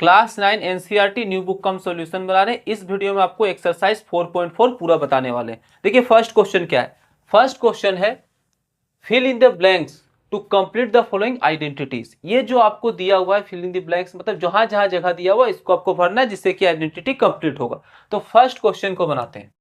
Class 9 NCERT new book का हम solution बना रहे हैं। इस वीडियो में आपको एक्सरसाइज 4.4 पूरा बताने वाले हैं। देखिए फर्स्ट क्वेश्चन क्या है। फर्स्ट क्वेश्चन है fill in the blanks to complete the following identities. ये जो आपको दिया हुआ है फिल इन द ब्लैंक्स मतलब जहां जहां जगह दिया हुआ है इसको आपको भरना है जिससे कि आइडेंटिटी कंप्लीट होगा। तो फर्स्ट क्वेश्चन को बनाते हैं।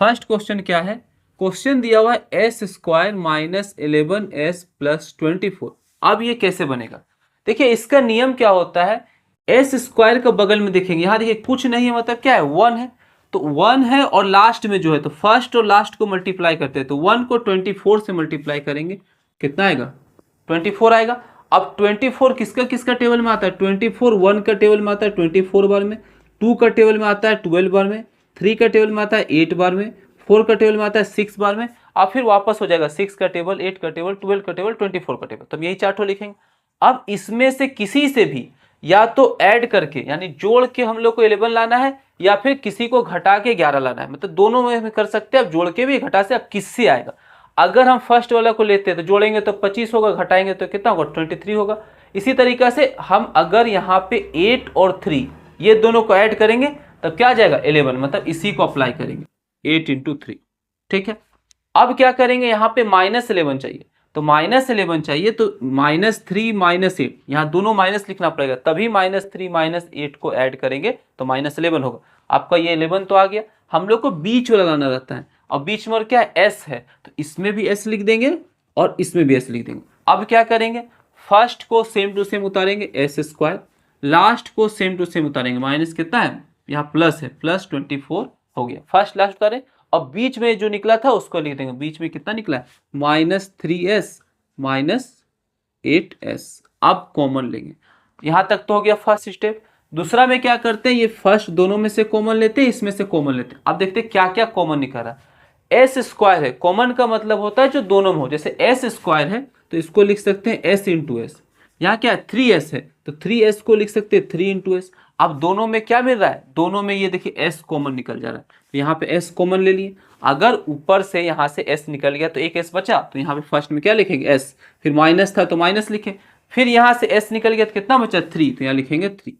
फर्स्ट क्वेश्चन क्या है। क्वेश्चन दिया हुआ है S square minus 11s plus 24। अब ये कैसे बनेगा। देखिए इसका नियम क्या होता है। एस स्क्वायर का बगल में देखेंगे, यहाँ देखिए कुछ नहीं है मतलब क्या है, वन है। तो वन है और लास्ट में जो है तो फर्स्ट और लास्ट को मल्टीप्लाई करते हैं तो वन को 24 से मल्टीप्लाई करेंगे, कितना आएगा 24 आएगा। अब 24 किसका किसका टेबल में आता है, 24 वन का टेबल में आता है 24 बार में, 2 का टेबल में आता है 12 बार में, 3 का टेबल में आता है 8 बार में, 4 का टेबल में आता है 6 बार में। और फिर वापस हो जाएगा 6 का टेबल, 8 का टेबल, 12 का टेबल, 24 का टेबल। तो हम यही चार्ट लिखेंगे। अब इसमें से किसी से भी या तो ऐड करके यानी जोड़ के हम लोग को 11 लाना है या फिर किसी को घटा के 11 लाना है, मतलब दोनों में कर सकते हैं। अब जोड़ के भी घटा से अब किससे आएगा। अगर हम फर्स्ट वाला को लेते हैं तो जोड़ेंगे तो 25 होगा, घटाएंगे तो कितना होगा 23 होगा। इसी तरीका से हम अगर यहाँ पे 8 और 3 ये दोनों को ऐड करेंगे तब क्या आ जाएगा 11, मतलब इसी को अप्लाई करेंगे 8 इंटू 3। ठीक है। अब क्या करेंगे, यहाँ पे -11 चाहिए तो -11 चाहिए तो -3 -8 यहाँ दोनों माइनस लिखना पड़ेगा, तभी -3 -8 को ऐड करेंगे तो -11 होगा। आपका ये 11 तो आ गया। हम लोग को बीच वाला लाना रहता है और बीच में और क्या है एस है तो इसमें भी एस लिख देंगे और इसमें भी एस लिख देंगे। अब क्या करेंगे, फर्स्ट को सेम टू सेम उतारेंगे एस स्क्वायर, लास्ट को सेम टू सेम उतारेंगे, माइनस कितना है यहाँ प्लस है प्लस 24 हो गया। फर्स्ट लास्ट उतारे और बीच में जो निकला था उसको लिख देंगे, बीच में कितना निकला है -3s -8s। अब कॉमन लेंगे। यहां तक तो हो गया फर्स्ट स्टेप। दूसरा में क्या करते हैं, ये फर्स्ट दोनों में से कॉमन लेते हैं, इसमें से कॉमन लेते हैं। अब देखते हैं क्या क्या कॉमन निकल रहा है। एस स्क्वायर है, कॉमन का मतलब होता है जो दोनों में हो। जैसे एस स्क्वायर है तो इसको लिख सकते हैं एस इंटू एस। यहाँ क्या है 3s है तो 3s को लिख सकते हैं 3 इंटू एस। अब दोनों में क्या मिल रहा है, दोनों में ये देखिए s कॉमन निकल जा रहा है तो यहाँ पे s कॉमन ले लिए। अगर ऊपर से यहाँ से s निकल गया तो एक s बचा तो यहाँ पे फर्स्ट में क्या लिखेंगे s, फिर माइनस था तो माइनस लिखे, फिर यहाँ से s निकल गया तो कितना बचा 3 तो यहाँ लिखेंगे 3।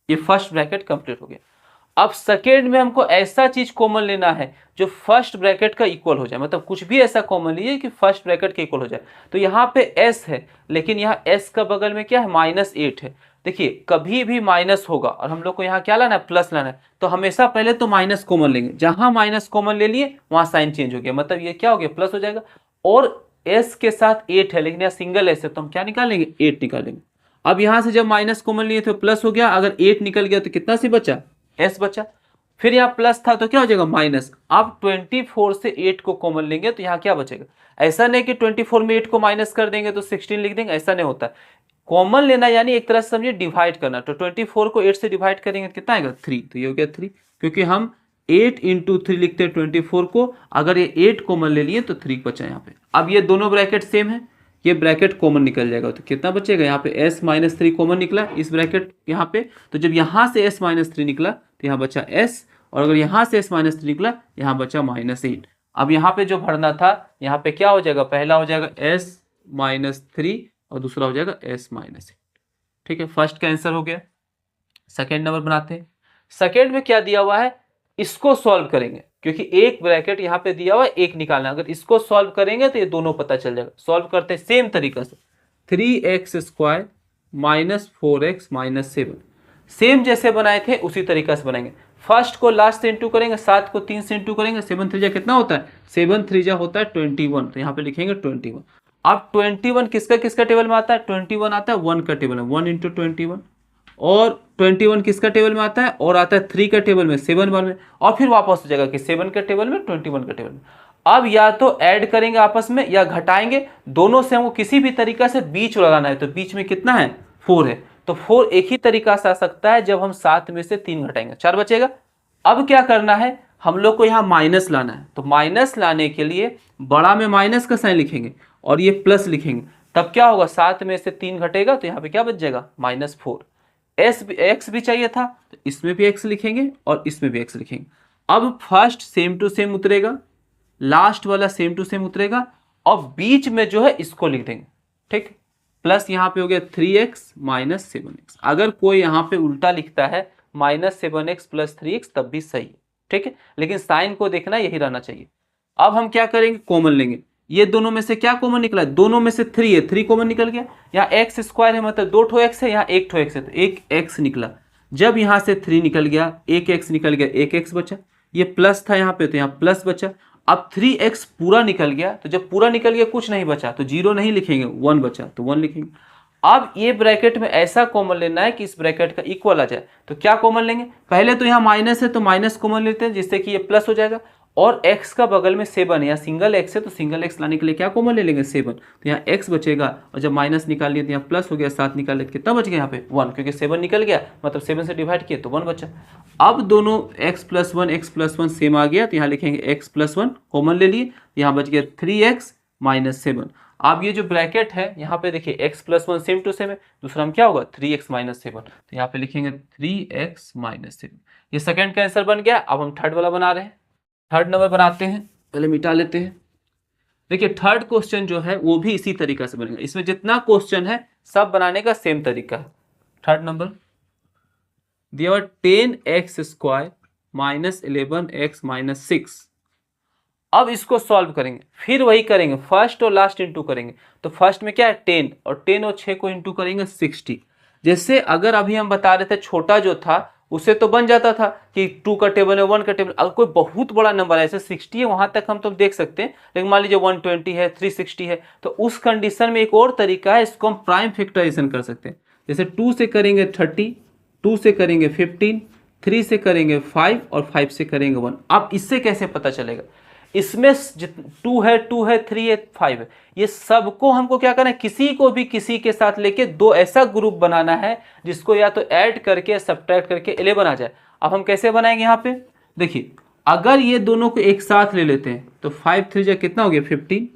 ये फर्स्ट ब्रैकेट कंप्लीट हो गया। अब सेकेंड में हमको ऐसा चीज कॉमन लेना है जो फर्स्ट ब्रैकेट का इक्वल हो जाए, मतलब कुछ भी ऐसा कॉमन लीजिए कि फर्स्ट ब्रैकेट के इक्वल हो जाए। तो यहाँ पे s है लेकिन यहाँ s का बगल में क्या है -8 है। देखिए कभी भी माइनस होगा और हम लोग को यहाँ क्या लाना है प्लस लाना है तो हमेशा पहले तो माइनस कॉमन लेंगे, जहां माइनस कॉमन ले लिए वहां साइन चेंज हो गया, मतलब ये क्या हो गया प्लस हो जाएगा। और s के साथ 8 है लेकिन यहाँ सिंगल s है तो हम क्या निकालेंगे 8 निकालेंगे। अब यहाँ से जब माइनस कॉमन लिए तो प्लस हो गया, अगर 8 निकल गया तो कितना सी बचा s बचा, फिर यहाँ प्लस था तो क्या हो जाएगा माइनस। अब 24 से 8 को कॉमन लेंगे तो यहाँ क्या बचेगा। ऐसा नहीं कि 24 में 8 को माइनस कर देंगे तो 16 लिख देंगे, ऐसा नहीं होता। कॉमन लेना यानी एक तरह से समझिए डिवाइड करना। तो 24 को 8 से डिवाइड करेंगे तो कितना आएगा 3, तो ये हो गया 3, क्योंकि हम 8 इंटू 3 लिखते हैं 24 को, अगर ये 8 कॉमन ले लिए तो 3 बचा यहाँ पे। अब ये दोनों ब्रैकेट सेम है, ये ब्रैकेट कॉमन निकल जाएगा तो कितना बचेगा यहाँ पे s -3 कॉमन निकला इस ब्रैकेट यहाँ पे, तो जब यहाँ से s -3 निकला तो यहाँ बचा s, और अगर यहाँ से s -3 निकला यहाँ बचा -8। अब यहाँ पे जो भरना था यहाँ पे क्या हो जाएगा, पहला हो जाएगा s -3 और दूसरा हो जाएगा s -8। ठीक है, फर्स्ट का आंसर हो गया। सेकेंड नंबर बनाते हैं। सेकेंड में क्या दिया हुआ है, इसको सॉल्व करेंगे क्योंकि एक ब्रैकेट यहाँ पे दिया हुआ है एक निकालना, अगर इसको सॉल्व करेंगे तो ये दोनों पता चल जाएगा। सॉल्व करते हैं सेम तरीका से, 3x² -4x -7 सेम जैसे बनाए थे उसी तरीका से बनाएंगे। फर्स्ट को लास्ट से इंटू करेंगे, 7 को 3 से इंटू करेंगे, 7 3 कितना होता है 7 3 होता है 21, तो यहाँ पे लिखेंगे 21। अब 21 किसका किसका टेबल में आता है, 21 आता है 1 का टेबल में 1 इंटू 21, और 21 किसका टेबल में आता है और आता है 3 का टेबल में 7 बार में, और फिर वापस हो जाएगा कि 7 का टेबल में 21 का टेबल में। अब या तो ऐड करेंगे आपस में या घटाएंगे, दोनों से हमको किसी भी तरीका से बीच लगाना है। तो बीच में कितना है 4 है तो 4 एक ही तरीका से आ सकता है जब हम 7 में से 3 घटाएंगे 4 बचेगा। अब क्या करना है, हम लोग को यहाँ माइनस लाना है, तो माइनस लाने के लिए बड़ा में माइनस का साइन लिखेंगे और ये प्लस लिखेंगे, तब क्या होगा 7 में से 3 घटेगा तो यहाँ पे क्या बच जाएगा -4। x भी चाहिए था तो इसमें भी x लिखेंगे और इसमें भी x लिखेंगे। अब फर्स्ट सेम टू सेम उतरेगा, लास्ट वाला सेम टू सेम उतरेगा और बीच में जो है इसको लिख देंगे। ठीक, प्लस यहाँ पे हो गया 3x माइनस 7x। अगर कोई यहाँ पे उल्टा लिखता है -7x प्लस 3x तब भी सही है, ठीक है, लेकिन साइन को देखना यही रहना चाहिए। अब हम क्या करेंगे, कॉमन लेंगे। ये दोनों में से क्या कॉमन निकला है, दोनों में से 3 है, 3 कॉमन निकल गया। यहाँ एक्स स्क्वायर है मतलब 2 ठो एक्स है, यहाँ 1 ठो एक्स है तो 1 एक्स निकला। जब यहाँ से 3 निकल गया, 1 एक्स निकल गया, 1 एक्स बचा। ये प्लस था यहाँ पे तो यहाँ प्लस बचा। अब 3x पूरा निकल गया, तो जब पूरा निकल गया कुछ नहीं बचा तो 0 नहीं लिखेंगे, 1 बचा तो 1 लिखेंगे। अब ये ब्रैकेट में ऐसा कॉमन लेना है कि इस ब्रैकेट का इक्वल आ जाए। तो क्या कॉमन लेंगे, पहले तो यहाँ माइनस है तो माइनस कॉमन लेते हैं जिससे कि ये प्लस हो जाएगा। और x का बगल में 7 है, यहाँ सिंगल x है तो सिंगल x लाने के लिए क्या कॉमन ले लेंगे 7, तो यहाँ x बचेगा। और जब माइनस निकाल लिया तो यहाँ प्लस हो गया, 7 निकाल लिया कितना बच गया यहाँ पे 1, क्योंकि 7 निकल गया मतलब 7 से डिवाइड किए तो 1 बचा। अब दोनों x प्लस 1 सेम आ गया तो यहाँ लिखेंगे x प्लस 1 कॉमन ले लिए, यहाँ बच गया 3x माइनस 7। अब ये जो ब्रैकेट है यहाँ पे देखिए x plus 1 same to same है, दूसरा में क्या होगा 3x माइनस 7, तो यहाँ पे लिखेंगे 3x माइनस 7। ये सेकंड का आंसर बन गया। अब हम थर्ड वाला बना रहे हैं, थर्ड नंबर बनाते हैं, पहले मिटा लेते हैं। देखिए थर्ड क्वेश्चन जो है वो भी इसी तरीका से बनेगा, इसमें जितना क्वेश्चन है सब बनाने का सेम तरीका है। थर्ड नंबर दिया हुआ 10x square minus 11x minus 6। अब इसको सॉल्व करेंगे, फिर वही करेंगे, फर्स्ट और लास्ट इंटू करेंगे। तो फर्स्ट में क्या है 10 और 10 और 6 को इंटू करेंगे 60। जैसे अगर अभी हम बता रहे थे छोटा जो था उससे तो बन जाता था कि 2 का टेबल है 1 का टेबल। अगर कोई बहुत बड़ा नंबर है, जैसे 60 है वहां तक हम तो देख सकते हैं, लेकिन मान लीजिए 120 है 360 है तो उस कंडीशन में एक और तरीका है, इसको हम प्राइम फैक्टराइजेशन कर सकते हैं। जैसे 2 से करेंगे 30, 2 से करेंगे 15, 3 से करेंगे 5 और 5 से करेंगे 1। अब इससे कैसे पता चलेगा, इसमें 2 है 2 है 3 है 5 है, ये सबको हमको क्या करना है, किसी को भी किसी के साथ लेके दो ऐसा ग्रुप बनाना है जिसको या तो ऐड करके सब्ट्रैक्ट करके 11 आ जाए। अब हम कैसे बनाएंगे, यहाँ पे देखिए अगर ये दोनों को एक साथ ले लेते हैं तो 5 3 जा कितना हो गया 15,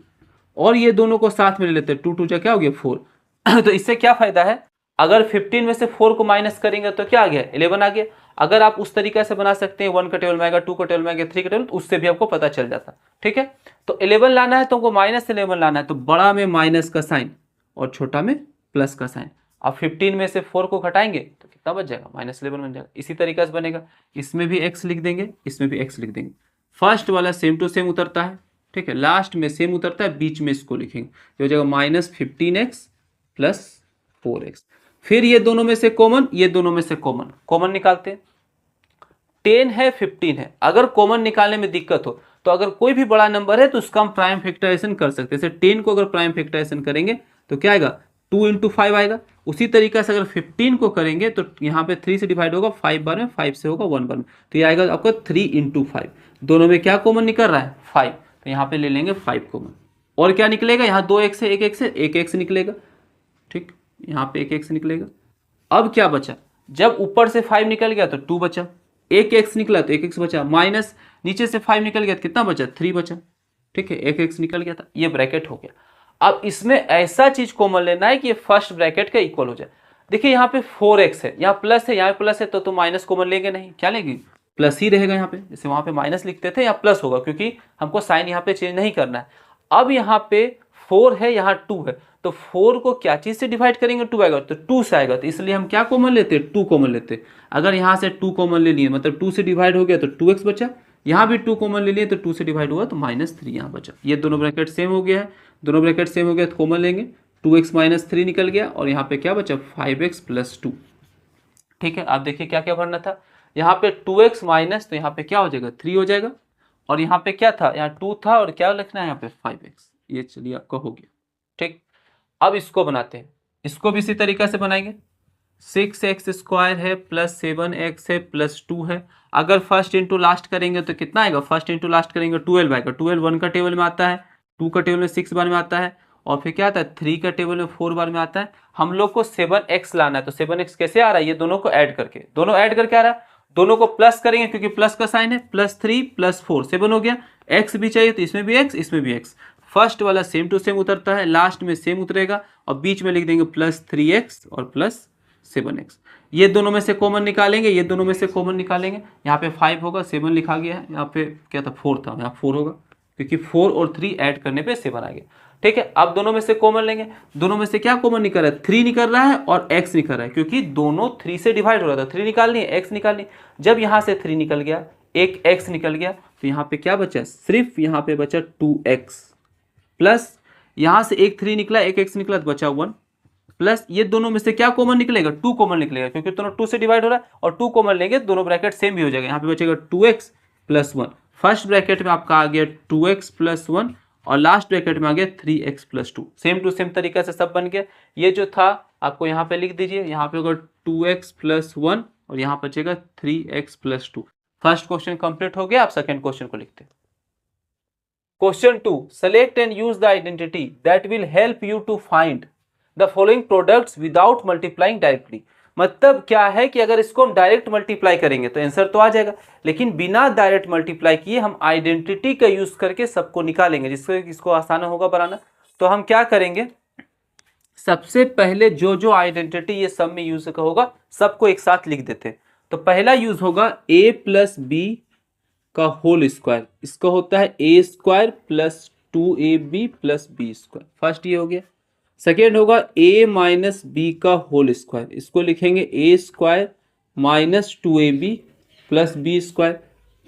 और ये दोनों को साथ में ले लेते हैं 2 2 जा क्या हो गया 4। तो इससे क्या फायदा है, अगर 15 में से 4 को माइनस करेंगे तो क्या आ गया 11 आ गया। अगर आप उस तरीके से बना सकते हैं 1 का टेबल में आएगा, 2 का टेबल में आएगा, 3 का टेबल, तो उससे भी आपको पता चल जाता। ठीक है, तो 11 लाना है तो हमको -11 लाना है, तो बड़ा में माइनस का साइन और छोटा में प्लस का साइन। अब 15 में से 4 को घटाएंगे तो कितना बच जाएगा -11 बन जाएगा। इसी तरीके से बनेगा, इसमें भी x लिख देंगे, इसमें भी x लिख देंगे। फर्स्ट वाला सेम टू सेम उतरता है, ठीक है, लास्ट में सेम उतरता है, बीच में इसको लिखेंगे, ये हो जाएगा -15x प्लस 4x। फिर ये दोनों में से कॉमन, ये दोनों में से कॉमन, कॉमन निकालते हैं। 10 है 15 है, अगर कॉमन निकालने में दिक्कत हो तो अगर कोई भी बड़ा नंबर है तो उसका हम प्राइम फैक्टराइजेशन कर सकते हैं। जैसे 10 को अगर प्राइम फैक्टराइजेशन करेंगे तो क्या आएगा 2 × 5 आएगा। उसी तरीके से अगर 15 को करेंगे तो यहाँ पे 3 से डिवाइड होगा, 5 बार में, 5 से होगा 1 बार में, तो ये आएगा आपका 3 × 5। दोनों में क्या कॉमन निकल रहा है 5, तो यहाँ पे ले लेंगे 5 कॉमन। और क्या निकलेगा, यहाँ 2x है 1x है, 1x निकलेगा, ठीक, यहाँ पे 1x निकलेगा। अब क्या बचा, जब ऊपर से 5 निकल गया तो 2 बचा, 1x निकला तो 1x बचा, माइनस नीचे से 5 निकल गया तो कितना बचा 3 बचा, ठीक है, 1x निकल गया था, ये ब्रैकेट हो गया। अब इसमें ऐसा चीज कॉमन लेना है कि ये फर्स्ट ब्रैकेट का इक्वल हो जाए। देखिए यहाँ पे 4x है, यहाँ प्लस है, यहाँ प्लस है, तो माइनस कॉमन लेंगे नहीं, क्या लेंगे प्लस ही रहेगा यहाँ पे। जैसे वहां पे माइनस लिखते थे यहाँ प्लस होगा, क्योंकि हमको साइन यहाँ पे चेंज नहीं करना है। अब यहाँ पे 4 है, यहाँ 2 है, तो 4 को क्या चीज से डिवाइड करेंगे 2 आएगा, तो 2 से आएगा, तो इसलिए हम क्या कॉमन लेते हैं 2 कॉमन लेते हैं। अगर यहाँ से 2 कॉमन ले लिए मतलब 2 से डिवाइड हो गया तो 2x बचा, यहाँ भी 2 कॉमन ले लिए तो 2 से डिवाइड हुआ तो -3 यहाँ बचा। ये दोनों ब्रैकेट सेम हो गया है, दोनों ब्रैकेट सेम हो गया तो कॉमन लेंगे, 2x -3 निकल गया और यहाँ पे क्या बचा 5x + 2। ठीक है, आप देखिए क्या क्या भरना था, यहाँ पे 2x माइनस, तो यहाँ पे क्या हो जाएगा 3 हो जाएगा, और यहाँ पे क्या था, यहाँ 2 था और क्या लिखना है यहाँ पे 5x। ये चलिए आपका हो गया। ठीक, अब इसको बनाते हैं, इसको भी इसी तरीके से बनाएंगे। 6x स्क्वायर है प्लस 7x है प्लस 2 है। अगर फर्स्ट इंटू लास्ट करेंगे तो कितना आएगा, फर्स्ट इंटू लास्ट करेंगे 12 आएगा। 12 1 का टेबल में आता है, 2 का टेबल में 6 बार में आता है, और फिर क्या आता है 3 का टेबल में 4 बार में आता है। हम लोग को 7x लाना है, तो 7x कैसे आ रहा है, ये दोनों को ऐड करके, दोनों ऐड करके आ रहा है, दोनों को प्लस करेंगे क्योंकि प्लस का साइन है, +3 + 4 7 हो गया। x भी चाहिए तो इसमें भी x, इसमें भी x। फर्स्ट वाला सेम टू सेम उतरता है, लास्ट में सेम उतरेगा, और बीच में लिख देंगे +3x और +7x। ये दोनों में से कॉमन निकालेंगे, ये दोनों में से कॉमन निकालेंगे। यहाँ पे 5 होगा, 7 लिखा गया है, यहाँ पे क्या था 4 था, यहाँ 4 होगा, क्योंकि 4 और 3 ऐड करने पे 7 आ गया। ठीक है, अब दोनों में से कॉमन लेंगे, दोनों में से क्या कॉमन निकल रहा है, 3 निकल रहा है और x निकल रहा है, क्योंकि दोनों 3 से डिवाइड हो रहा था, 3 निकालनी है, x निकालनी। जब यहां से 3 निकल गया, एक x निकल गया, तो यहाँ पे क्या बचा, सिर्फ यहाँ पे बचा 2x प्लस यहां से एक 3 निकला, एक x निकला, तो बचा 1 प्लस ये दोनों में से क्या कॉमन निकलेगा, 2 कॉमन निकलेगा, क्योंकि दोनों 2 से डिवाइड हो रहा है और 2 कॉमन लेंगे, दोनों ब्रैकेट सेम भी हो जाएगा। यहाँ पे बचेगा 2x प्लस 1, फर्स्ट ब्रैकेट में आपका आ गया 2x प्लस 1 और लास्ट ब्रैकेट में आ गया 3x plus 2। Same to same तरीका से सब बन गया। ये जो था आपको यहाँ पे लिख दीजिए, यहाँ पे होगा 2x प्लस 1 और यहाँ बचेगा 3x plus 2। First question complete हो गया। आप सेकेंड क्वेश्चन को लिखते हैं। Question 2, select and use the identity that will help you to find the following products without multiplying directly. मतलब क्या है कि अगर इसको हम डायरेक्ट मल्टीप्लाई करेंगे तो आंसर तो आ जाएगा, लेकिन बिना डायरेक्ट मल्टीप्लाई किए हम आइडेंटिटी का यूज करके सबको निकालेंगे, जिससे इसको आसान होगा बनाना। तो हम क्या करेंगे, सबसे पहले जो जो आइडेंटिटी ये सब में यूज होगा सबको एक साथ लिख देते हैं। तो पहला यूज होगा a प्लस बी का होल स्क्वायर, इसका होता है a square plus 2ab plus B square, first ये हो गया। सेकेंड होगा a माइनस बी का होल स्क्वायर, इसको लिखेंगे a square minus 2ab plus B square.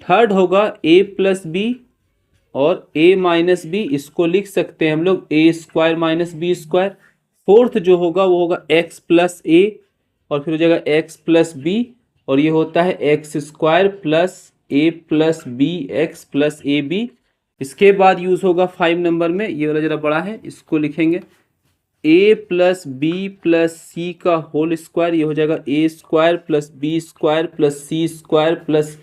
Third होगा a प्लस बी और a माइनस बी, इसको लिख सकते हैं हम लोग a square minus B square. Fourth जो होगा वो होगा x प्लस a और फिर हो जाएगा x प्लस बी और ये होता है X square plus a plus B X plus A B. इसके बाद यूज होगा 5 नंबर में, ये वाला जरा बड़ा है, इसको लिखेंगे a plus B plus C का होल स्क्वायर, ये हो जाएगा a square plus B square plus C square plus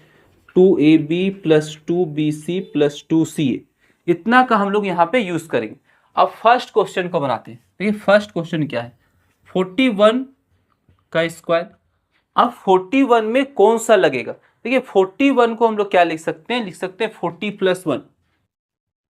2ab plus 2bc plus 2ca। इतना का हम लोग यहाँ पे यूज करेंगे। अब फर्स्ट क्वेश्चन को बनाते हैं। देखिए फर्स्ट क्वेश्चन क्या है, 41 का स्क्वायर। अब 41 में कौन सा लगेगा, देखिए 41 को हम लोग क्या लिख सकते हैं, लिख सकते हैं 40 प्लस 1,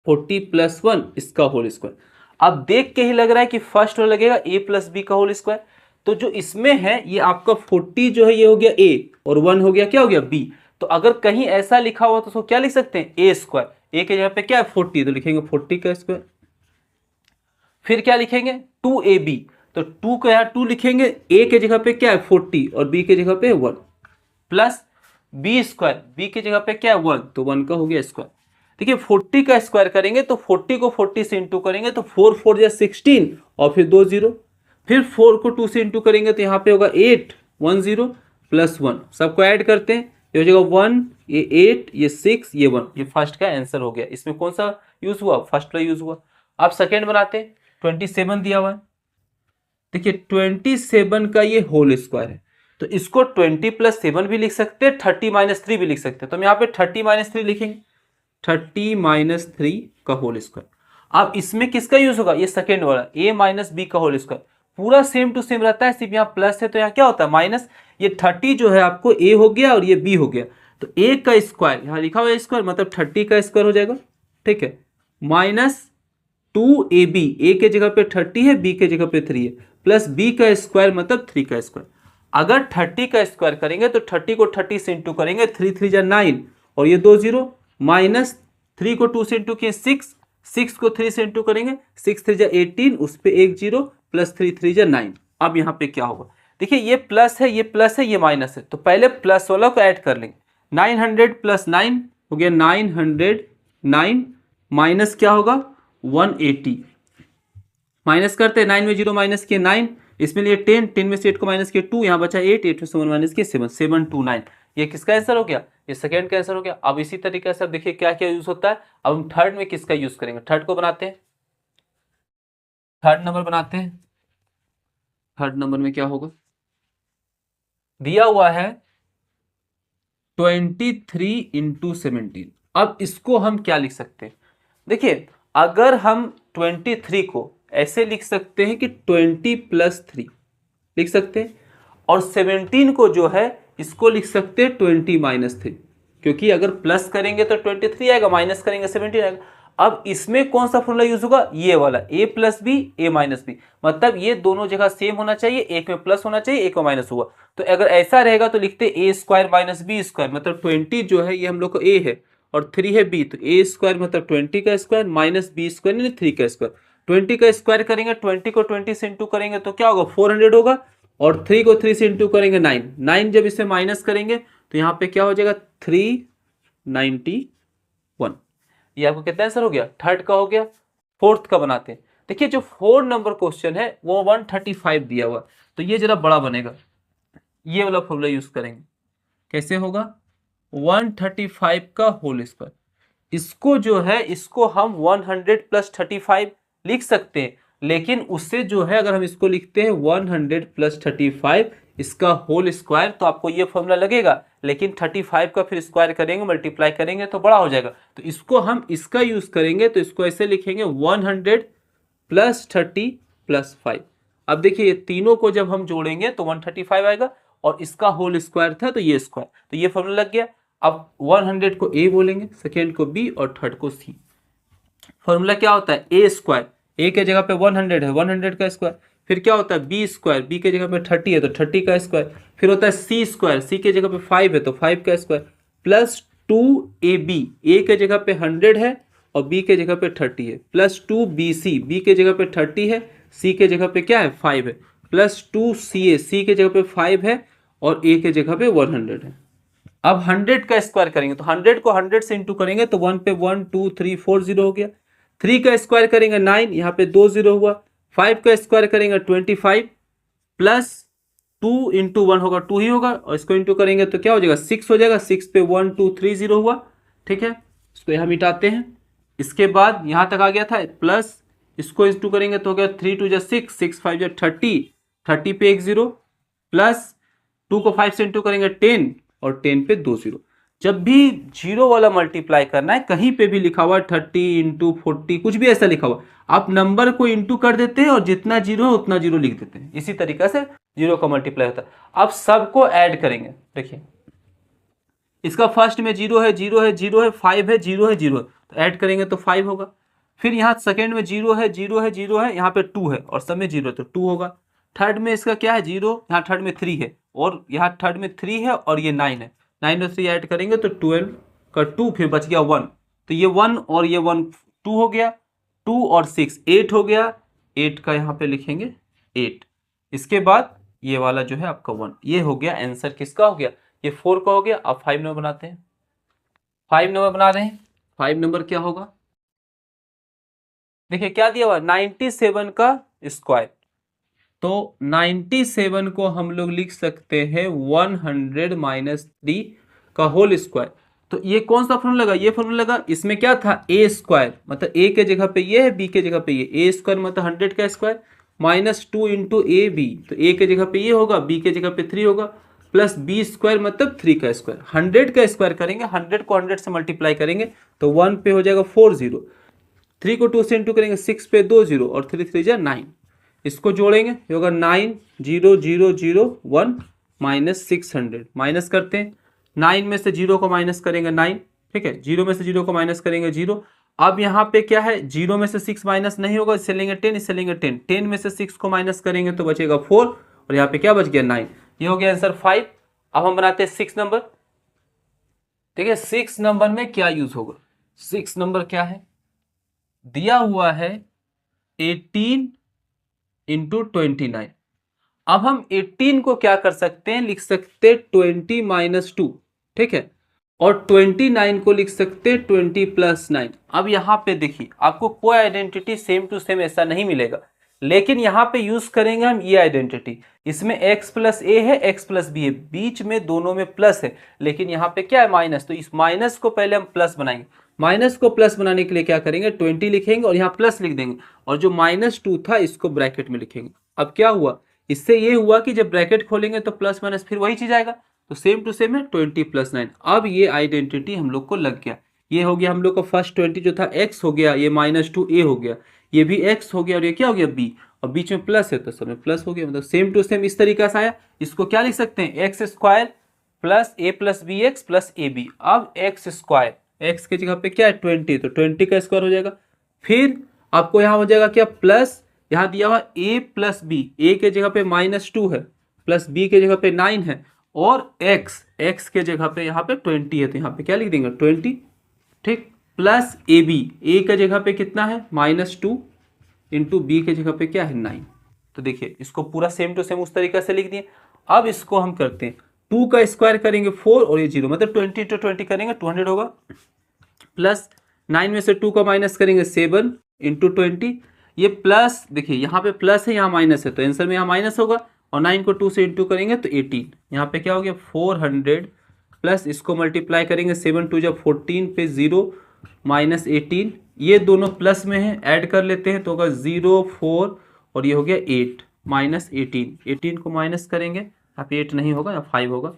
40 प्लस 1 इसका होल स्क्वायर। अब देख के ही लग रहा है कि फर्स्ट वाला लगेगा a प्लस बी का होल स्क्वायर। तो जो इसमें है ये आपका 40 जो है ये हो गया a और 1 हो गया क्या हो गया b। तो अगर कहीं ऐसा लिखा हुआ तो उसको क्या लिख सकते हैं, a स्क्वायर, a के जगह पे क्या है 40, तो लिखेंगे 40 का स्क्वायर। फिर क्या लिखेंगे 2ab, तो 2 का यहाँ 2 लिखेंगे, a के जगह पे क्या है 40 और b के जगह पे 1 प्लस b स्क्वायर, b के जगह पे क्या है 1, तो 1 का हो गया स्क्वायर। देखिए 40 का स्क्वायर करेंगे तो 40 को 40 से इंटू करेंगे तो 4 4 या 16 और फिर 2 0, फिर 4 को 2 से इंटू करेंगे तो यहाँ पे होगा 8 1 0 प्लस 1, सबको ऐड करते हैं, ये हो जाएगा 1, ये 8, ये 6, ये 1, ये फर्स्ट का आंसर हो गया। इसमें कौन सा यूज हुआ, फर्स्ट वाला यूज हुआ। अब सेकेंड बनाते हैं, 27 दिया हुआ है। देखिए 27 का ये होल स्क्वायर है, तो इसको 20 प्लस 7 भी लिख सकते हैं, 30 माइनस 3 भी लिख सकते हैं। तो हम यहाँ पे 30 माइनस 3 लिखेंगे, 30 माइनस 3 का होल स्क्वायर। अब इसमें किसका यूज होगा, ये सेकेंड वाला a माइनस बी का होल स्क्वायर, पूरा सेम टू सेम रहता है, सिर्फ यहाँ प्लस है तो यहाँ क्या होता है माइनस। ये 30 जो है आपको a हो गया और ये b हो गया, तो a का स्क्वायर यहाँ लिखा हुआ है स्क्वायर, मतलब 30 का स्क्वायर हो जाएगा, ठीक है, माइनस 2ab, a के जगह पे 30 है, b के जगह पे 3 है, प्लस b का स्क्वायर मतलब 3 का स्क्वायर। अगर 30 का स्क्वायर करेंगे तो 30 को 30 से इंटू करेंगे, 3 3 जा 9 और ये 2 0, माइनस 3 को 2 से इंटू किए 6, 6 को 3 से इंटू करेंगे, 6 3 जा 18, उस पे 1 0 प्लस 3 3 जा 9। अब यहाँ पे क्या होगा, देखिए ये प्लस है, ये प्लस है, ये माइनस है, तो पहले प्लस वाला को ऐड कर लेंगे। 900 प्लस 9 हो गया 909, माइनस क्या होगा 180, माइनस करते हैं, 9 में 0 माइनस किए 9, इसमें लिए 10, 10 में से 8 को माइनस किए 2, यहाँ बचा 8, 8 में से 1 माइनस किए 7, 729। ये किसका आंसर हो गया, ये सेकंड का आंसर हो गया। अब इसी तरीके से देखिए क्या क्या यूज होता है। अब हम थर्ड में किसका यूज करेंगे, थर्ड को बनाते हैं, थर्ड नंबर बनाते हैं। थर्ड नंबर में क्या होगा, दिया हुआ है 23 इंटू 17। अब इसको हम क्या लिख सकते हैं, देखिए अगर हम 23 को ऐसे लिख सकते हैं कि 20 प्लस 3 लिख सकते हैं, और 17 को जो है इसको लिख सकते हैं 20 माइनस 3, क्योंकि अगर प्लस करेंगे तो 23 आएगा, माइनस करेंगे 17 आएगा। अब इसमें कौन सा फॉर्मूला यूज होगा, ये वाला a plus B a minus B, मतलब ये दोनों जगह सेम होना चाहिए, एक में प्लस होना चाहिए, एक में माइनस हुआ। तो अगर ऐसा रहेगा तो लिखते a square minus B square, मतलब 20 जो है ये हम लोग को a है और 3 है b, तो a स्क्वायर मतलब 20 का स्क्वायर माइनस बी स्क्वायर यानी 3 का स्क्वायर। 20 का स्क्वायर करेंगे, 20 को 20 से इंटू करेंगे तो क्या होगा 400 होगा, और 3 को 3 से इंटू करेंगे 9, 9 जब इसे माइनस करेंगे तो यहाँ पे क्या हो जाएगा 391। ये आपको कितना आंसर हो गया, थर्ड का हो गया। फोर्थ का बनाते हैं। देखिए जो 4 नंबर क्वेश्चन है वो 135 दिया हुआ, तो ये जरा बड़ा बनेगा, ये वाला फॉर्मूला यूज करेंगे। कैसे होगा, 135 का होल स्क्वायर, इसको जो है इसको हम 100 प्लस 35 लिख सकते हैं, लेकिन उससे जो है अगर हम इसको लिखते हैं 100 प्लस 35 इसका होल स्क्वायर तो आपको ये फॉर्मूला लगेगा, लेकिन 35 का फिर स्क्वायर करेंगे मल्टीप्लाई करेंगे तो बड़ा हो जाएगा, तो इसको हम इसका यूज करेंगे, तो इसको ऐसे लिखेंगे 100 प्लस 30 प्लस 5। अब देखिए ये तीनों को जब हम जोड़ेंगे तो 135 आएगा, और इसका होल स्क्वायर था तो ये स्क्वायर, तो ये फॉर्मूला लग गया। अब 100 को ए बोलेंगे, सेकेंड को बी और थर्ड को सी। फॉर्मूला क्या होता है, ए स्क्वायर, ए के जगह पे 100 है 100 का स्क्वायर, फिर क्या होता है बी स्क्वायर, बी के जगह पे 30 है तो 30 का स्क्वायर, फिर होता है सी स्क्वायर, सी के जगह पे 5 है तो 5 का स्क्वायर, प्लस 2ab, ए के जगह पे 100 है और बी के जगह पे 30 है, प्लस 2bc, बी के जगह पे 30 है, सी के जगह पे क्या है 5 है, प्लस 2ca, सी के जगह पे 5 है और ए के जगह पे 100 है। अब 100 का स्क्वायर करेंगे तो 100 को 100 से इंटू करेंगे तो 1 पे 1 2 3 4 0 हो गया, 3 का स्क्वायर करेंगे 9, यहाँ पे 2 0 हुआ, 5 का स्क्वायर करेंगे 25 प्लस 2 इंटू 1 होगा 2 ही होगा, और इसको इंटू करेंगे तो क्या हो जाएगा 6 हो जाएगा, 6 पे 1 2 3 0 हुआ। ठीक है, इसको यहाँ मिटाते हैं। इसके बाद यहाँ तक आ गया था, प्लस इसको इंटू करेंगे तो हो गया 3 2 6 6 5 30, 30 पे 1 0, प्लस 2 को 5 से इंटू करेंगे 10 और 10 पे 2 0। जब भी जीरो वाला मल्टीप्लाई करना है, कहीं पे भी लिखा हुआ 30 इंटू 40 कुछ भी ऐसा लिखा हुआ, आप नंबर को इंटू कर देते हैं और जितना जीरो है उतना जीरो लिख देते हैं, इसी तरीका से जीरो का मल्टीप्लाई होता है। अब सबको ऐड करेंगे, देखिए इसका फर्स्ट में जीरो है जीरो है जीरो है, 5 है जीरो है जीरो है, तो ऐड करेंगे तो 5 होगा। फिर यहाँ सेकेंड में जीरो है जीरो है जीरो है, यहाँ पे 2 है और सब में जीरो है तो 2 होगा। थर्ड में इसका क्या है जीरो, यहाँ थर्ड में 3 है और यहाँ थर्ड में 3 है और ये 9 है, 9 और 3 ऐड करेंगे तो 12 का 2, फिर बच गया 1, तो ये 1 और ये 1 2 हो गया, 2 और 6 8 हो गया, 8 का यहाँ पे लिखेंगे 8। इसके बाद ये वाला जो है आपका 1, ये हो गया आंसर किसका हो गया, ये 4 का हो गया। अब 5 नंबर बनाते हैं, 5 नंबर बना रहे हैं। 5 नंबर क्या होगा, देखिए क्या दिया हुआ 97 का स्क्वायर, तो 97 को हम लोग लिख सकते हैं 100 माइनस 3 का होल स्क्वायर। तो ये कौन सा फॉर्मूला लगा, ये फॉर्मूला लगा, इसमें क्या था ए स्क्वायर, मतलब ए के जगह पे ये है, बी के जगह पे ये, ए स्क्वायर मतलब 100 का square minus 2 into A B, तो ए के जगह पे ये होगा, बी के जगह पे 3 होगा, प्लस बी स्क्वायर मतलब 3 का स्क्वायर। 100 का स्क्वायर करेंगे, 100 को 100 से मल्टीप्लाई करेंगे तो 1 पे हो जाएगा 4 0, 3 को 2 से इंटू करेंगे 6 पे 2 0 और 3 3 जा 9, इसको जोड़ेंगे ये होगा 9 0 0 0 1 माइनस 600, माइनस करते हैं, 9 में से 0 को माइनस करेंगे 9, ठीक है, 0 में से 0 को माइनस करेंगे 0। अब यहाँ पे क्या है 0 में से 6 माइनस नहीं होगा, इससे लेंगे 10, इससे लेंगे 10, 10 में से 6 को माइनस करेंगे तो बचेगा 4 और यहाँ पे क्या बच गया 9, ये हो गया आंसर 5। अब हम बनाते हैं 6 नंबर। देखिए 6 नंबर में क्या यूज होगा, 6 नंबर क्या है, दिया हुआ है 18 इंटू 29। अब हम 18 को क्या कर सकते हैं, लिख सकते 20 माइनस 2, ठीक है, और 29 को लिख सकते 20 प्लस 9। अब यहाँ पे देखिए आपको कोई आइडेंटिटी सेम टू सेम ऐसा नहीं मिलेगा, लेकिन यहाँ पे यूज करेंगे हम ये आइडेंटिटी, इसमें x प्लस ए है x प्लस बी है, बीच में दोनों में प्लस है, लेकिन यहाँ पे क्या है माइनस, तो इस माइनस को पहले हम प्लस बनाएंगे। माइनस को प्लस बनाने के लिए क्या करेंगे 20 लिखेंगे और यहाँ प्लस लिख देंगे, और जो -2 था इसको ब्रैकेट में लिखेंगे। अब क्या हुआ, इससे ये हुआ कि जब ब्रैकेट खोलेंगे तो प्लस माइनस फिर वही चीज आएगा, तो सेम टू सेम है 20 प्लस 9। अब ये आइडेंटिटी हम लोग को लग गया, ये हो गया हम लोग का फर्स्ट 20 जो था x हो गया, ये -2 a हो गया, ये भी x हो गया और ये क्या हो गया b, और बीच में प्लस है तो सब में प्लस हो गया, मतलब सेम टू सेम इस तरीका से आया। इसको क्या लिख सकते हैं X square plus a plus B X plus A B. अब एक्स स्क्वायर, एक्स की जगह पे क्या है 20, तो 20 का स्क्वायर हो जाएगा, फिर आपको यहाँ हो जाएगा क्या प्लस, यहाँ दिया हुआ a प्लस बी, ए के जगह पे -2 है प्लस बी के जगह पे 9 है, और x के जगह पे यहाँ पे 20 है तो यहाँ पे क्या लिख देंगे 20, ठीक, प्लस ए बी, ए के जगह पे कितना है -2 इंटू बी के जगह पे क्या है 9। तो देखिए इसको पूरा सेम टू सेम उस तरीके से लिख दिए। अब इसको हम करते हैं 2 का स्क्वायर करेंगे 4 और ये 0, मतलब 20 इंटू 20 करेंगे 200 होगा, प्लस 9 में से 2 का माइनस करेंगे 7 इंटू 20, ये प्लस देखिए यहाँ पे प्लस है यहाँ माइनस है तो आंसर में यहाँ माइनस होगा, और 9 को 2 से इंटू करेंगे तो 18, यहाँ पे क्या हो गया 400, प्लस इसको मल्टीप्लाई करेंगे 7 2 जब 14 पे 0 माइनस 18, ये दोनों प्लस में है ऐड कर लेते हैं तो होगा 0 4 और ये हो गया 8 माइनस 18 को माइनस करेंगे, यहाँ पे 8 नहीं होगा यहाँ 5 होगा,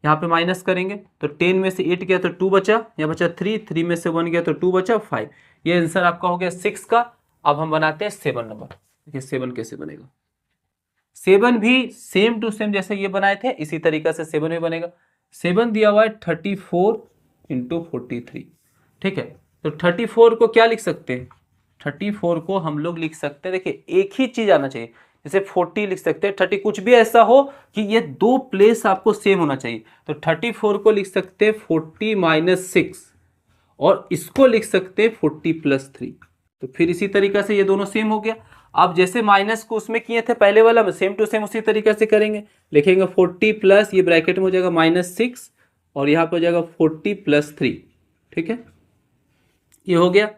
यहाँ पे माइनस करेंगे तो 10 में से 8 गया तो 2 बचा, यहाँ बचा 3 में से 1 गया तो 2 बचा 5, ये आंसर आपका हो गया 6 का। अब हम बनाते हैं 7 नंबर। देखिए 7 कैसे बनेगा, 7 भी सेम टू सेम जैसे ये बनाए थे इसी तरीका से 7 भी बनेगा। 7 दिया हुआ है 34 इंटू 43, ठीक है, तो 34 को क्या लिख सकते हैं, 34 को हम लोग लिख सकते हैं, देखिए एक ही चीज आना चाहिए, जैसे 40 लिख सकते हैं, 30 कुछ भी ऐसा हो कि ये दो प्लेस आपको सेम होना चाहिए, तो 34 को लिख सकते हैं 40 माइनस 6 और इसको लिख सकते हैं 40 प्लस 3, तो फिर इसी तरीका से ये दोनों सेम हो गया। अब जैसे माइनस को उसमें किए थे पहले वाला में सेम टू सेम उसी तरीके से करेंगे, लिखेंगे 40 प्लस ये ब्रैकेट में हो जाएगा -6 और यहाँ पर हो जाएगा 40 प्लस 3, ठीक है, ये हो गया,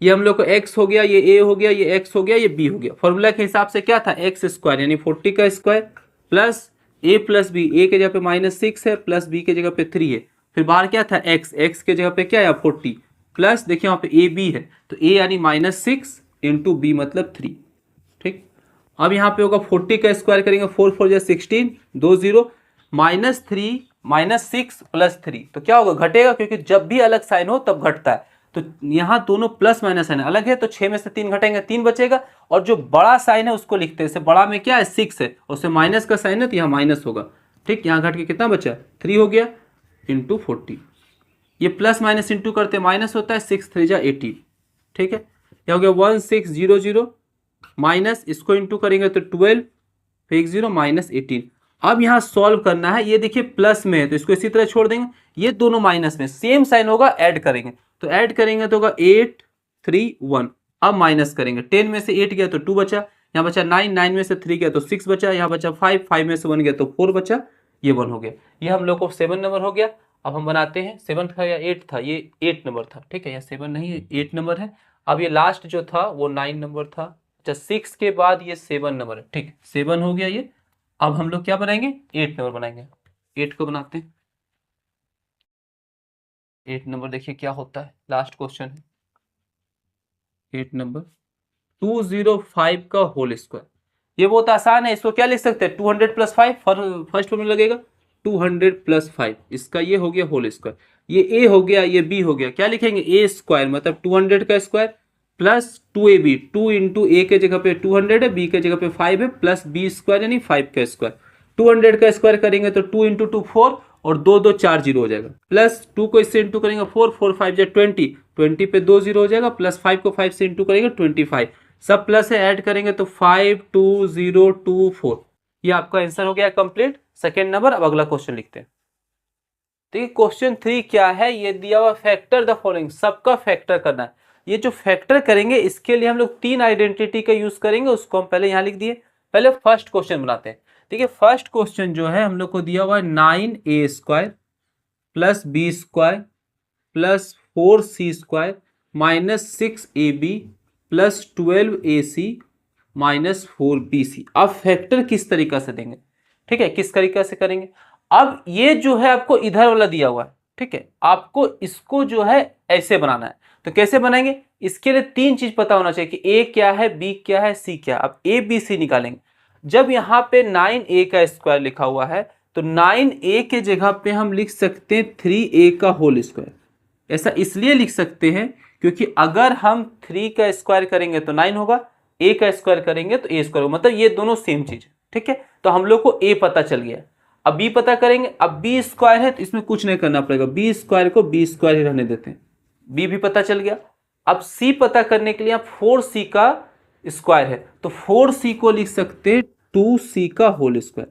ये हम लोग को x हो गया, ये a हो गया, ये x हो गया, ये b हो गया। फॉर्मूला के हिसाब से क्या था x स्क्वायर यानी 40 का square plus a plus B, a के जगह पे -6 है प्लस b के जगह पे 3 है, फिर बाहर क्या था x के जगह पे क्या है 40 प्लस देखिए वहाँ पे a b है तो a यानी -6 इंटू b मतलब 3, ठीक। अब यहाँ पे होगा 40 का स्क्वायर करेंगे 4 4 जा 16 2 0 -3 -6 प्लस 3 तो क्या होगा घटेगा, क्योंकि जब भी अलग साइन हो तब घटता है, तो यहाँ दोनों प्लस माइनस साइन अलग है तो 6 में से 3 घटेंगे 3 बचेगा, और जो बड़ा साइन है उसको लिखते हैं, जैसे बड़ा में क्या है 6 है उससे माइनस का साइन है तो यहाँ माइनस होगा, ठीक, यहाँ घट के कितना बचा 3 हो गया इंटू 40, ये प्लस माइनस इंटू करते माइनस होता है 6 3 जा 18, ठीक है, यह हो गया 1600 माइनस इसको इंटू करेंगे तो 12 फिर 0 माइनस 18। अब यहाँ सॉल्व करना है, ये देखिए प्लस में है तो इसको इसी तरह छोड़ देंगे, ये दोनों माइनस में सेम साइन होगा ऐड करेंगे तो ऐड करेंगे तो होगा 8 3 1, अब माइनस करेंगे 10 में से 8 गया तो 2 बचा, यहाँ बचा 9 में से 3 गया तो 6 बचा, यहाँ बचा 5 में से 1 गया तो 4 बचा, ये 1 हो गया, ये हम लोग को 7 नंबर हो गया। अब हम बनाते हैं 7 था या 8 था, ये 8 नंबर था, ठीक है, यहाँ 7 नहीं है 8 नंबर है। अब ये लास्ट जो था वो 9 नंबर था, अच्छा 6 के बाद ये 7 नंबर है, ठीक 7 हो गया ये। अब हम लोग क्या बनाएंगे 8 नंबर बनाएंगे, 8 को बनाते हैं 8 नंबर, देखिए क्या होता है, लास्ट क्वेश्चन है 8 नंबर 205 का होल स्क्वायर, ये बहुत आसान है, इसको क्या लिख सकते हैं 200 प्लस 5 फर्स्ट फॉर्मूला लगेगा 200 प्लस 5, इसका ये हो गया होल स्क्वायर, ये a हो गया ये b हो गया, क्या लिखेंगे a स्क्वायर मतलब 200 का स्क्वायर प्लस 2ab, 2 इंटू ए के जगह पे 200 है b के जगह पे 5 है प्लस b स्क्वायर यानी 5 का स्क्वायर, 200 का स्क्वायर करेंगे तो 2 इंटू 2 4 और 2 2 4 0 हो जाएगा, प्लस 2 को इससे इंटू करेंगे 4 4 5 जा 20 20 पे 2 0 हो जाएगा, प्लस 5 को 5 से इंटू करेंगे 25, सब प्लस है ऐड करेंगे तो 5 2 0 2 4, ये आपका आंसर हो गया कंप्लीट सेकेंड नंबर। अब अगला क्वेश्चन लिखते हैं, देखिए क्वेश्चन 3 क्या है, ये दिया हुआ फैक्टर द फॉलोइंग, सबका फैक्टर करना है। ये जो फैक्टर करेंगे इसके लिए हम लोग 3 आइडेंटिटी का यूज करेंगे, उसको हम पहले यहाँ लिख दिए। पहले फर्स्ट क्वेश्चन बनाते हैं, देखिए फर्स्ट क्वेश्चन जो है हम लोग को दिया हुआ है 9a square plus B square plus 4c square minus 6ab plus 12ac minus 4bc। अब फैक्टर किस तरीका से देंगे, ठीक है, किस तरीका से करेंगे। अब ये जो है आपको इधर वाला दिया हुआ है, ठीक है, आपको इसको जो है ऐसे बनाना है, तो कैसे बनाएंगे, इसके लिए 3 चीज पता होना चाहिए कि a क्या है, b क्या है, c क्या है। अब a b c निकालेंगे, जब यहाँ पे 9a का स्क्वायर लिखा हुआ है तो 9a के जगह पे हम लिख सकते हैं 3a का होल स्क्वायर, ऐसा इसलिए लिख सकते हैं क्योंकि अगर हम 3 का स्क्वायर करेंगे तो 9 होगा, a का स्क्वायर करेंगे तो a स्क्वायर होगा, मतलब ये दोनों सेम चीज है, ठीक है, तो हम लोग को a पता चल गया। अब b पता करेंगे, अब b स्क्वायर है तो इसमें कुछ नहीं करना पड़ेगा, b स्क्वायर को b स्क्वायर ही रहने देते हैं, b भी पता चल गया। अब c पता करने के लिए आप 4c का स्क्वायर है तो 4c को लिख सकते हैं 2c का होल स्क्वायर,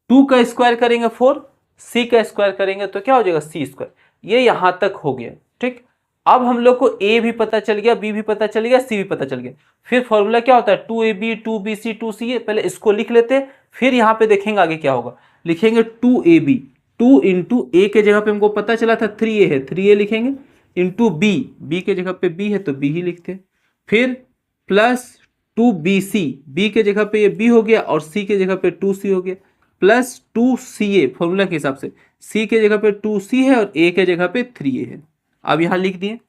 2 का स्क्वायर करेंगे 4, c का स्क्वायर करेंगे तो क्या हो जाएगा c स्क्वायर, ये यहां तक हो गया, ठीक। अब हम लोग को ए भी पता चल गया, बी भी पता चल गया, सी भी पता चल गया। फिर फॉर्मूला क्या होता है 2ab 2bc 2ca। पहले इसको लिख लेते हैं, फिर यहाँ पे देखेंगे आगे क्या होगा। लिखेंगे 2ab, 2 इंटू ए के जगह पे हमको पता चला था 3a है, 3a लिखेंगे, इंटू बी, बी के जगह पे बी है तो बी ही लिखते हैं। फिर प्लस 2bc, बी के जगह पे ये बी हो गया और सी के जगह पे 2c हो गया, प्लस 2ca फॉर्मूला के हिसाब से, सी के जगह पे 2c है और ए के जगह पे 3a है। अब यहां लिख दिए।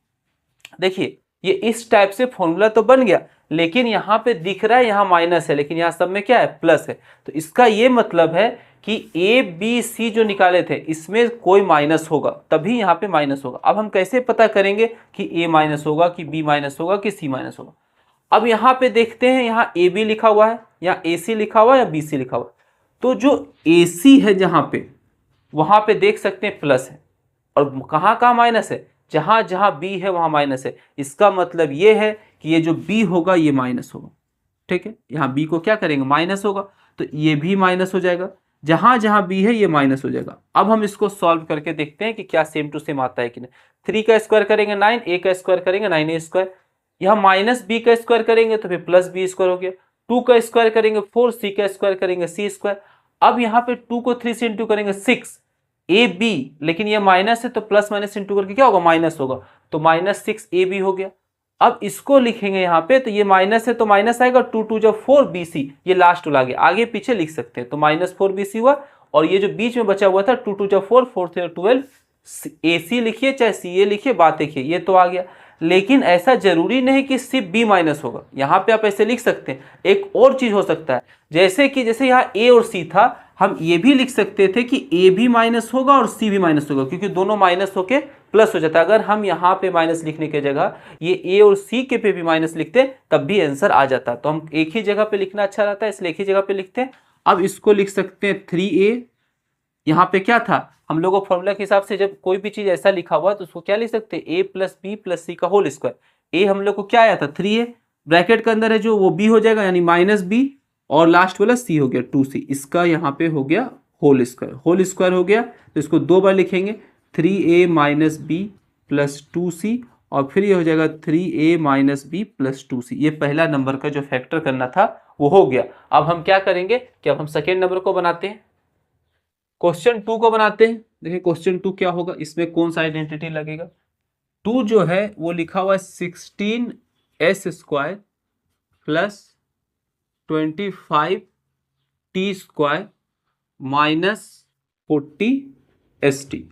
देखिए ये इस टाइप से फॉर्मूला तो बन गया, लेकिन यहां पे दिख रहा है यहां माइनस है, लेकिन यहां सब में क्या है प्लस है। तो इसका ये मतलब है कि ए बी सी जो निकाले थे इसमें कोई माइनस होगा, तभी यहाँ पे माइनस होगा। अब हम कैसे पता करेंगे कि ए माइनस होगा कि बी माइनस होगा कि सी माइनस होगा। अब यहाँ पे देखते हैं, यहाँ ए बी लिखा हुआ है या ए सी लिखा हुआ है या बी सी लिखा हुआ है। तो जो ए सी है जहां पे, वहां पे देख सकते हैं प्लस है, और कहाँ कहाँ माइनस है, जहां जहां बी है वहां माइनस है। इसका मतलब ये है कि ये जो बी होगा ये माइनस होगा, ठीक है। यहाँ बी को क्या करेंगे माइनस होगा, तो ये भी माइनस हो जाएगा, जहां जहां बी है ये माइनस हो जाएगा। अब हम इसको सॉल्व करके देखते हैं कि क्या सेम टू सेम आता है कि नहीं। 3 का स्क्वायर करेंगे 9, ए का स्क्वायर करेंगे 9a स्क्वायर, यहाँ माइनस बी का स्क्वायर करेंगे तो फिर प्लस बी स्क्वायर हो गया। 2 का स्क्वायर करेंगे 4, सी का स्क्वायर करेंगे सी स्क्वायर। अब यहाँ पे 2 को 3 से इंटू करेंगे 6 ए बी, लेकिन ये माइनस है तो प्लस माइनस इंटू करके क्या होगा माइनस होगा, तो माइनस 6 ए बी हो गया। अब इसको लिखेंगे यहाँ पे, तो ये माइनस है तो माइनस आएगा, 2 2 जब 4 बी सी, ये लास्ट वाला आगे पीछे लिख सकते हैं, तो माइनस 4 बी सी हुआ। और ये जो बीच में बचा हुआ था 2 2 जब 4 4 3 12, ए सी लिखिए चाहे सी ए लिखिए, बात देखिए ये तो आ गया। लेकिन ऐसा जरूरी नहीं कि सिर्फ बी माइनस होगा, यहाँ पे आप ऐसे लिख सकते हैं। एक और चीज हो सकता है, जैसे कि जैसे यहाँ ए और सी था, हम ये भी लिख सकते थे कि ए भी माइनस होगा और सी भी माइनस होगा, क्योंकि दोनों माइनस होके प्लस हो जाता है। अगर हम यहाँ पे माइनस लिखने के जगह ये ए और सी के पे भी माइनस लिखते तब भी आंसर आ जाता। तो हम एक ही जगह पे लिखना अच्छा रहता है, इसलिए एक ही जगह पे लिखते हैं। अब इसको लिख सकते हैं 3a, यहाँ पे क्या था हम लोगों को फॉर्मूला के हिसाब से जब कोई भी चीज ऐसा लिखा हुआ तो उसको क्या लिख सकते हैं, ए प्लस बी प्लस सी का होल स्क्वायर। ए हम लोग को क्या आया था 3a, ब्रैकेट के अंदर है जो वो b हो जाएगा, यानी माइनस बी, और लास्ट वाला c हो गया 2c, इसका यहाँ पे हो गया होल स्क्वायर। होल स्क्वायर हो गया तो इसको 2 बार लिखेंगे, 3a minus B plus 2c, और फिर ये हो जाएगा 3a minus B plus 2c। ये पहला नंबर का जो फैक्टर करना था वो हो गया। अब हम क्या करेंगे कि अब हम सेकेंड नंबर को बनाते हैं, क्वेश्चन 2 को बनाते हैं। देखिए क्वेश्चन 2 क्या होगा, इसमें कौन सा आइडेंटिटी लगेगा। 2 जो है वो लिखा हुआ है 16s square plus 25t square minus 40st।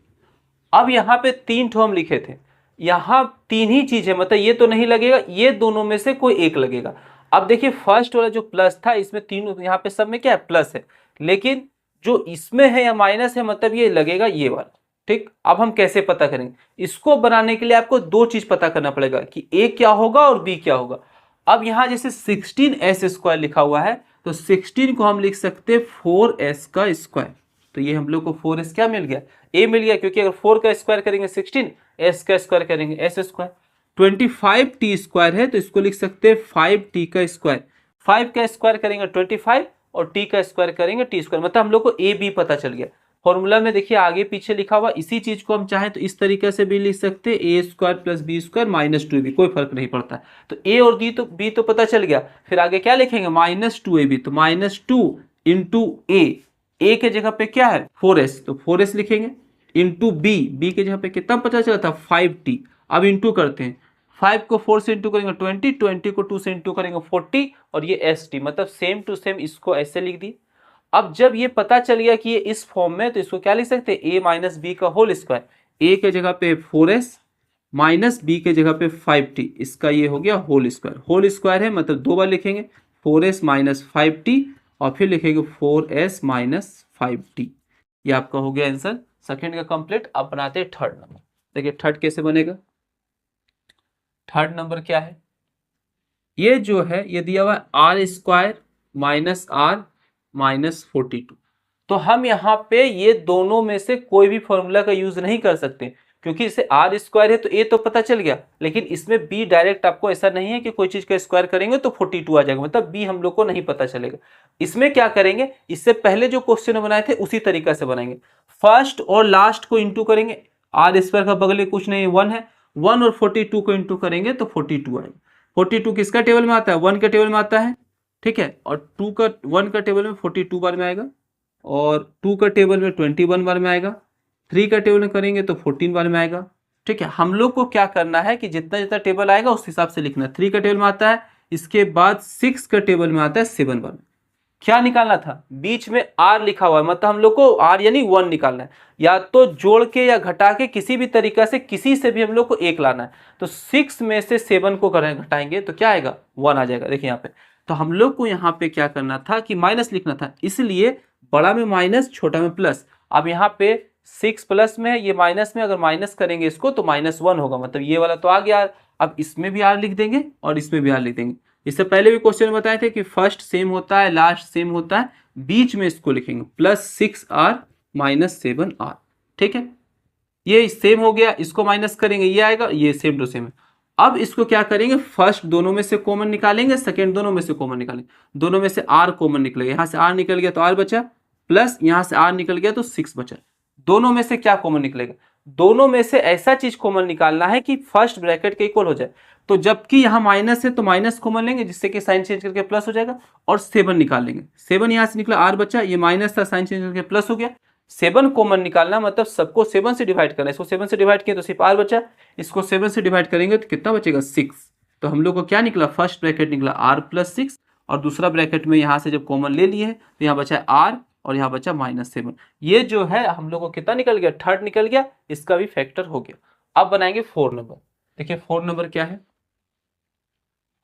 अब यहाँ पे 3 ठो हम लिखे थे, यहाँ 3 ही चीज है, मतलब ये तो नहीं लगेगा, ये दोनों में से कोई एक लगेगा। अब देखिए फर्स्ट वाला जो प्लस था, इसमें तीनों, यहाँ पे सब में क्या है प्लस है, लेकिन जो इसमें है या माइनस है, मतलब ये लगेगा ये वाला, ठीक। अब हम कैसे पता करेंगे, इसको बनाने के लिए आपको 2 चीज पता करना पड़ेगा कि ए क्या होगा और बी क्या होगा। अब यहां जैसे 16s स्क्वायर लिखा हुआ है, तो 16 को हम लिख सकते हैं 4s का स्क्वायर। तो ये हम लोग को 4s क्या मिल गया, ए मिल गया, क्योंकि अगर 4 का स्क्वायर करेंगे 16, s का स्क्वायर करेंगे s स्क्वायर। 25t स्क्वायर है तो इसको लिख सकते हैं 5t का स्क्वायर। 5 का स्क्वायर करेंगे 25 और t का स्क्वायर करेंगे t स्क्वायर, मतलब हम लोग को ए बी पता चल गया। फॉर्मूला में देखिए आगे पीछे लिखा हुआ, इसी चीज को हम चाहें तो इस तरीके से भी लिख सकते हैं, A square plus B square minus 2ab, कोई फर्क नहीं पड़ता। तो ए और बी तो पता चल गया, फिर आगे क्या लिखेंगे माइनस 2ab, तो माइनस 2 इंटू ए के जगह पे क्या है 4s, तो 4s लिखेंगे, इंटू बी के जगह पे कितना पता चला था 5t। अब इंटू करते हैं, 5 को 4 से इंटू करेंगे 20, 20 को 2 से इंटू करेंगे 40, और ये st, मतलब सेम टू सेम इसको ऐसे लिख दी। अब जब ये पता चल गया कि ये इस फॉर्म में, तो इसको क्या लिख सकते हैं, ए माइनस बी का होल स्क्वायर। ए के जगह पे 4s माइनस बी के जगह पे 5t, इसका ये हो गया होल स्क्वायर। होल स्क्वायर है मतलब 2 बार लिखेंगे, 4s माइनस 5t, और फिर लिखेंगे 4s माइनस 5t। ये आपका हो गया आंसर सेकेंड का कंप्लीट। अब बनाते हैं थर्ड नंबर। देखिए थर्ड कैसे बनेगा। थर्ड नंबर क्या है, ये जो है ये दिया हुआ है R square minus R minus 42। तो हम यहाँ पे ये दोनों में से कोई भी फॉर्मूला का यूज नहीं कर सकते, क्योंकि इसे आर स्क्वायर है तो ए तो पता चल गया, लेकिन इसमें बी डायरेक्ट आपको ऐसा नहीं है कि कोई चीज का स्क्वायर करेंगे तो 42 आ जाएगा, मतलब बी हम लोग को नहीं पता चलेगा। इसमें क्या करेंगे, इससे पहले जो क्वेश्चन बनाए थे उसी तरीका से बनाएंगे। फर्स्ट और लास्ट को इंटू करेंगे, आर स्क्वायर का बगल में कुछ नहीं 1 है, 1 और 42 को इंटू करेंगे तो 42 आएगा। 42 किसका टेबल में आता है? 1 के टेबल में आता है, ठीक है। और 1 का टेबल में 42 बार में आएगा, और 2 का टेबल में 21 बार में आएगा, 3 का टेबल में करेंगे तो 14 बार में आएगा, ठीक है। हम लोग को क्या करना है कि जितना जितना टेबल आएगा उस हिसाब से लिखना है। 3 का टेबल में आता है, इसके बाद 6 का टेबल में आता है 7 बार में। क्या निकालना था? बीच में r लिखा हुआ है, मतलब हम लोग को r यानी 1 निकालना है, या तो जोड़ के या घटा के किसी भी तरीका से, किसी से भी हम लोग को 1 लाना है। तो 6 में से 7 को घटाएंगे तो क्या आएगा? 1 आ जाएगा। देखिए यहाँ पे, तो हम लोग को यहाँ पे क्या करना था कि माइनस लिखना था, इसलिए बड़ा में माइनस, छोटा में प्लस। अब यहाँ पे 6 प्लस में है, ये माइनस में, अगर माइनस करेंगे इसको तो -1 होगा, मतलब ये वाला तो आ गया। अब इसमें भी r लिख देंगे और इसमें भी r लिख देंगे। इससे पहले भी क्वेश्चन में बताए थे कि फर्स्ट सेम होता है, लास्ट सेम होता है, बीच में इसको लिखेंगे +6r -7r, ठीक है। ये सेम हो गया, इसको माइनस करेंगे, ये आएगा, ये सेम टू सेम है। अब इसको क्या करेंगे? फर्स्ट दोनों में से कॉमन निकालेंगे, सेकंड दोनों में से कॉमन निकालेंगे। दोनों में से r कॉमन निकलेगा, यहाँ से r निकल गया तो r बचा, प्लस यहाँ से r निकल गया तो 6 बचा। दोनों में से क्या कॉमन निकलेगा? दोनों में से ऐसा चीज कॉमन निकालना है कि फर्स्ट ब्रैकेट के इक्वल हो जाए। तो जबकि यहाँ माइनस है तो माइनस कॉमन लेंगे, जिससे कि साइन चेंज करके प्लस हो जाएगा, और 7 निकाल लेंगे। 7 यहाँ से निकला, r बचा, ये माइनस था, साइन चेंज करके प्लस हो गया। 7 कॉमन निकालना मतलब सबको 7 से डिवाइड करना है। इसको 7 से डिवाइड किया तो सिर्फ r बचा, इसको 7 से डिवाइड करेंगे तो कितना बचेगा? 6। तो हम लोग को क्या निकला? फर्स्ट ब्रैकेट निकला r + 6, और दूसरा ब्रैकेट में यहाँ से जब कॉमन ले लिए तो यहाँ बचा r और यहाँ बचा -7। ये जो है हम लोग को कितना निकल गया? थर्ड निकल गया, इसका भी फैक्टर हो गया। अब बनाएंगे 4 नंबर। देखिए 4 नंबर क्या है,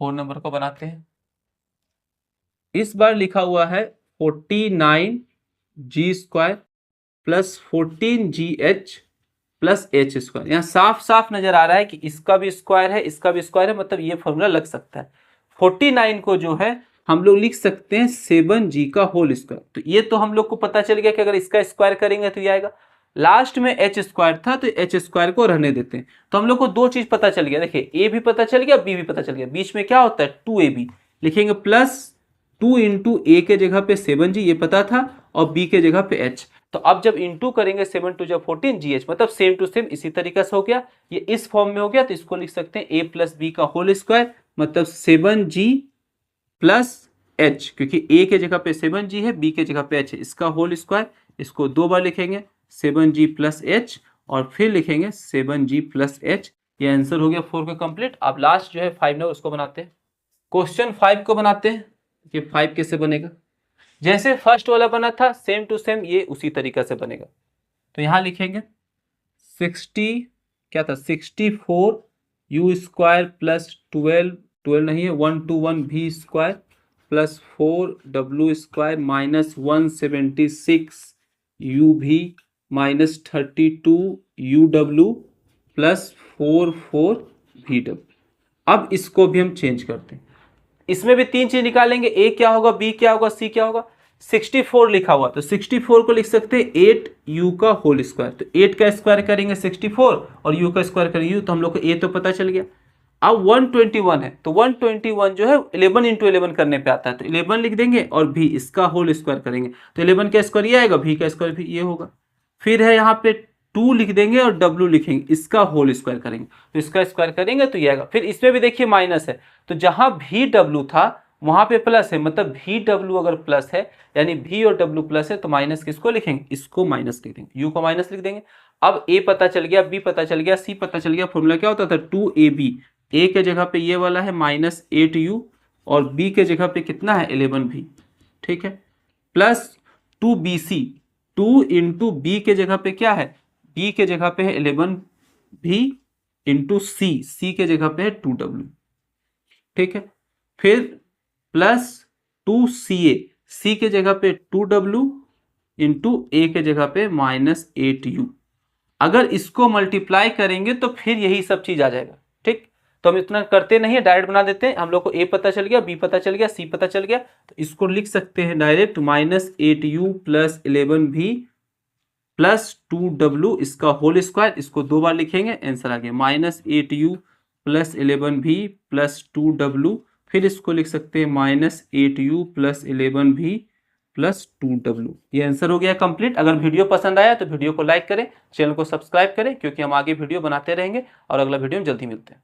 4 नंबर को बनाते हैं। इस बार लिखा हुआ है 49g² + 14gh + h²। यहाँ साफ साफ नजर आ रहा है कि इसका भी स्क्वायर है, इसका भी स्क्वायर है, मतलब ये फॉर्मूला लग सकता है। 49 को जो है हम लोग लिख सकते हैं 7g²। तो ये तो हम लोग को पता चल गया कि अगर इसका स्क्वायर करेंगे तो ये आएगा। लास्ट में h² था तो h² को रहने देते हैं। तो हम लोग को दो चीज पता चल गया, देखिए a भी पता चल गया, b भी पता चल गया। बीच में क्या होता है? 2ab लिखेंगे, प्लस 2 × a के जगह पे 7g, ये पता था, और b के जगह पे h। तो अब जब इंटू करेंगे 7 × 2 = 14gh, मतलब सेम टू सेम इसी तरीके से हो गया। ये इस फॉर्म में हो गया, तो इसको लिख सकते हैं a + b², मतलब 7g + h, क्योंकि a के जगह पे 7g है, b के जगह पे h है, इसका होल स्क्वायर। इसको 2 बार लिखेंगे, 7g + h, और फिर लिखेंगे 7g + h। ये आंसर हो गया 4 का कंप्लीट। अब लास्ट जो है 5 नंबर, उसको बनाते हैं। क्वेश्चन 5 को बनाते हैं कि 5 कैसे बनेगा। जैसे फर्स्ट वाला बना था सेम टू सेम ये उसी तरीका से बनेगा। तो यहां लिखेंगे 64u² + 12 नहीं है, 121v² + 4w² -176uv -32uw + 44vw। अब इसको भी हम चेंज करते हैं, इसमें भी 3 चीज निकालेंगे, a क्या होगा, b क्या होगा, c क्या होगा। 64 लिखा हुआ, तो 64 को लिख सकते हैं 8u²। तो 8 का स्क्वायर करेंगे 64, और u का स्क्वायर करेंगे u, तो हम लोग को a तो पता चल गया। अब 121 है, तो 121 जो है 11 × 11 करने पे आता है, तो 11 लिख देंगे, और भी इसका होल स्क्वायर करेंगे, तो 11 का स्क्वायर ये आएगा, भी का स्क्वायर भी ये होगा। फिर है यहाँ पे 2 लिख देंगे और w लिखेंगे, इसका होल स्क्वायर करेंगे, तो इसका स्क्वायर करेंगे तो ये आएगा। फिर इसमें भी देखिए माइनस है, तो जहां भी w था वहां पे प्लस है, मतलब भी w अगर प्लस है, यानी v और w प्लस है, तो माइनस किसको लिखेंगे? इसको माइनस लिख देंगे, u को माइनस लिख देंगे। अब a पता चल गया, b पता चल गया, c पता चल गया। फॉर्मूला क्या होता था? 2ab, a के जगह पे ये वाला है -8u, और b के जगह पे कितना है? 11v, ठीक है, प्लस 2bc, 2 × b के जगह पे क्या है? b के जगह पे है 11v × c के जगह पे है 2w, ठीक है। फिर प्लस 2ca, c के जगह पे 2w × a के जगह पे -8u। अगर इसको मल्टीप्लाई करेंगे तो फिर यही सब चीज आ जाएगा, ठीक। तो हम इतना करते नहीं है, डायरेक्ट बना देते हैं। हम लोग को a पता चल गया, b पता चल गया, c पता चल गया, तो इसको लिख सकते हैं डायरेक्ट -8u + 11v + 2w, इसका होल स्क्वायर। इसको 2 बार लिखेंगे, आंसर आ गया -8u + 11v + 2w। फिर इसको लिख सकते हैं -8u + 11v प्लस 2W। ये आंसर हो गया कंप्लीट। अगर वीडियो पसंद आया तो वीडियो को लाइक करें, चैनल को सब्सक्राइब करें, क्योंकि हम आगे वीडियो बनाते रहेंगे और अगला वीडियो में जल्दी मिलते हैं।